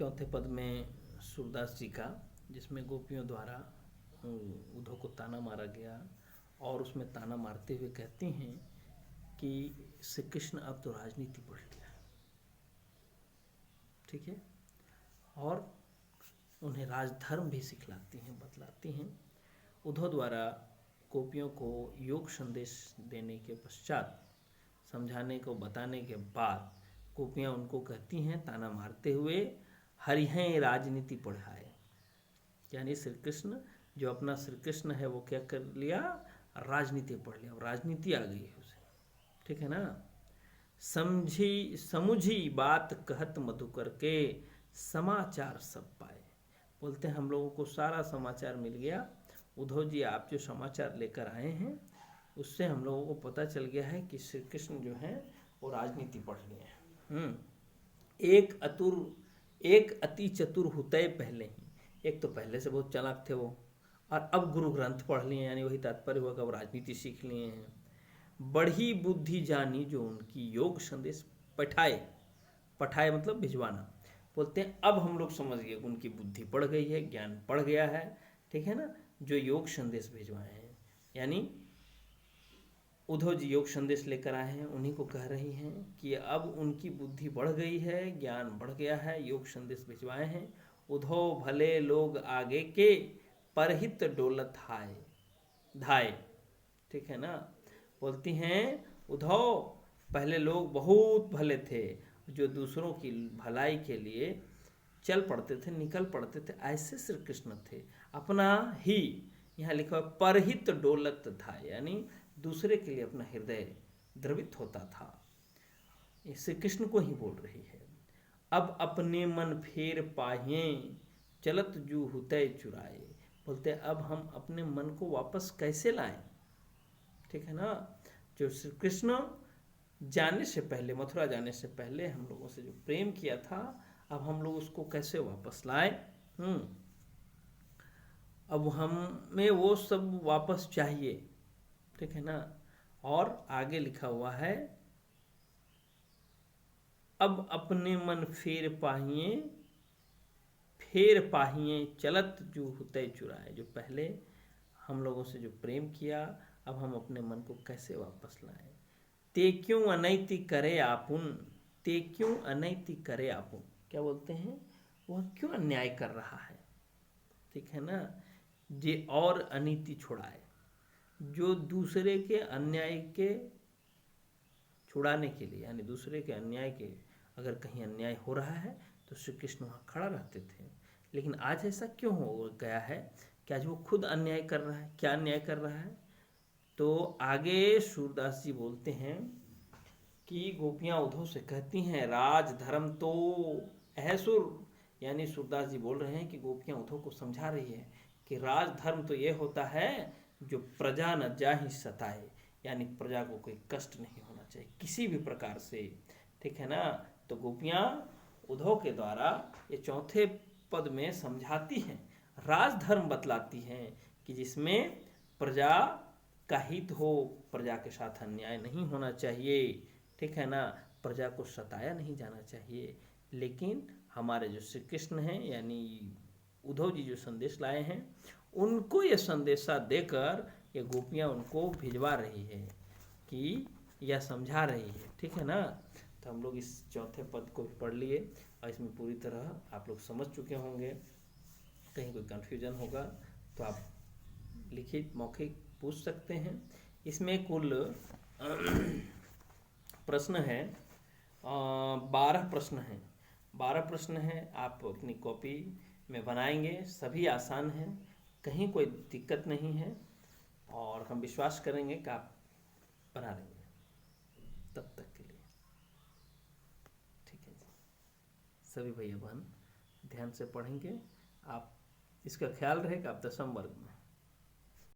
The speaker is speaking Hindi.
चौथे पद में सूरदास जी का, जिसमें गोपियों द्वारा उद्धव को ताना मारा गया और उसमें ताना मारते हुए कहते हैं कि श्री कृष्ण अब तो राजनीति पढ़ लिया, ठीक है, और उन्हें राजधर्म भी सिखलाती हैं, बतलाती हैं। उद्धव द्वारा गोपियों को योग संदेश देने के पश्चात, समझाने को बताने के बाद, गोपियाँ उनको कहती हैं ताना मारते हुए, हरिहें राजनीति पढ़ाए। यानी श्री कृष्ण जो अपना श्री कृष्ण है वो क्या कर लिया, राजनीति पढ़ लिया, राजनीति आ गई है उसे, ठीक है ना। समझी समुझी बात कहत मधुकर के, समाचार सब पाए। बोलते हैं हम लोगों को सारा समाचार मिल गया। उद्धव जी आप जो समाचार लेकर आए हैं उससे हम लोगों को पता चल गया है कि श्री कृष्ण जो है वो राजनीति पढ़ लिए हैं। एक अति चतुर हुतय पहले ही, एक तो पहले से बहुत चालाक थे वो, और अब गुरु ग्रंथ पढ़ लिए, यानी वही तात्पर्य हुआ कि अब राजनीति सीख लिए हैं। बढ़ी बुद्धि जानी जो उनकी, योग संदेश पठाए, पठाए मतलब भिजवाना। बोलते हैं अब हम लोग समझ गए, उनकी बुद्धि बढ़ गई है, ज्ञान बढ़ गया है, ठीक है ना, जो योग संदेश भिजवाए हैं। यानी उद्धव जी योग संदेश लेकर आए हैं, उन्हीं को कह रही हैं कि अब उनकी बुद्धि बढ़ गई है, ज्ञान बढ़ गया है, योग संदेश भिजवाए हैं। उद्धव भले लोग आगे के, परहित डोलत हाय धाय, ठीक है ना। बोलती हैं उद्धव पहले लोग बहुत भले थे, जो दूसरों की भलाई के लिए चल पड़ते थे, निकल पड़ते थे, ऐसे श्री कृष्ण थे। अपना ही, यहाँ लिखा है परहित डोलत था, यानी दूसरे के लिए अपना हृदय द्रवित होता था। श्री कृष्ण को ही बोल रही है। अब अपने मन फेर पाहिए, चलत जू हुतय चुराए। बोलते अब हम अपने मन को वापस कैसे लाएं, ठीक है ना। जो श्री कृष्ण जाने से पहले, मथुरा जाने से पहले हम लोगों से जो प्रेम किया था, अब हम लोग उसको कैसे वापस लाएं। अब हमें वो सब वापस चाहिए, ठीक है ना। और आगे लिखा हुआ है, अब अपने मन फेर पाहिए चलत जो हुतय चुराए। जो पहले हम लोगों से जो प्रेम किया, अब हम अपने मन को कैसे वापस लाएं। ते क्यों अनैति करे आपुन, ते क्यों अनैति करे आपुन, क्या बोलते हैं, वह क्यों अन्याय कर रहा है, ठीक है ना। जे और अनीति छुड़ाए, जो दूसरे के अन्याय के छुड़ाने के लिए, यानी दूसरे के अन्याय के, अगर कहीं अन्याय हो रहा है तो श्री कृष्ण वहाँ खड़ा रहते थे। लेकिन आज ऐसा क्यों हो गया है कि आज वो खुद अन्याय कर रहा है। क्या अन्याय कर रहा है, तो आगे सूरदास जी बोलते हैं कि गोपियाँ उद्धव से कहती हैं राज धर्म तो अहसुर, यानी सूरदास जी बोल रहे हैं कि गोपियाँ उद्धव को समझा रही है कि राज धर्म तो ये होता है जो प्रजा न जाहि सताए, यानी प्रजा को कोई कष्ट नहीं होना चाहिए किसी भी प्रकार से, ठीक है ना। तो गोपियाँ उद्धव के द्वारा ये चौथे पद में समझाती हैं, राजधर्म बतलाती हैं कि जिसमें प्रजा का हित हो, प्रजा के साथ अन्याय नहीं होना चाहिए, ठीक है ना, प्रजा को सताया नहीं जाना चाहिए। लेकिन हमारे जो श्री कृष्ण हैं, यानी उद्धव जी जो संदेश लाए हैं, उनको ये संदेशा देकर ये गोपियाँ उनको भिजवा रही है कि या समझा रही है, ठीक है ना। तो हम लोग इस चौथे पद को पढ़ लिए और इसमें पूरी तरह आप लोग समझ चुके होंगे। कहीं कोई कन्फ्यूजन होगा तो आप लिखित मौखिक पूछ सकते हैं। इसमें कुल प्रश्न है 12 प्रश्न हैं, 12 प्रश्न हैं। आप अपनी कॉपी में बनाएंगे, सभी आसान हैं, कहीं कोई दिक्कत नहीं है, और हम विश्वास करेंगे कि आप बना लेंगे। तब तक के लिए ठीक है जी। सभी भैया बहन ध्यान से पढ़ेंगे। आप इसका ख्याल रहे कि आप 10वें वर्ग में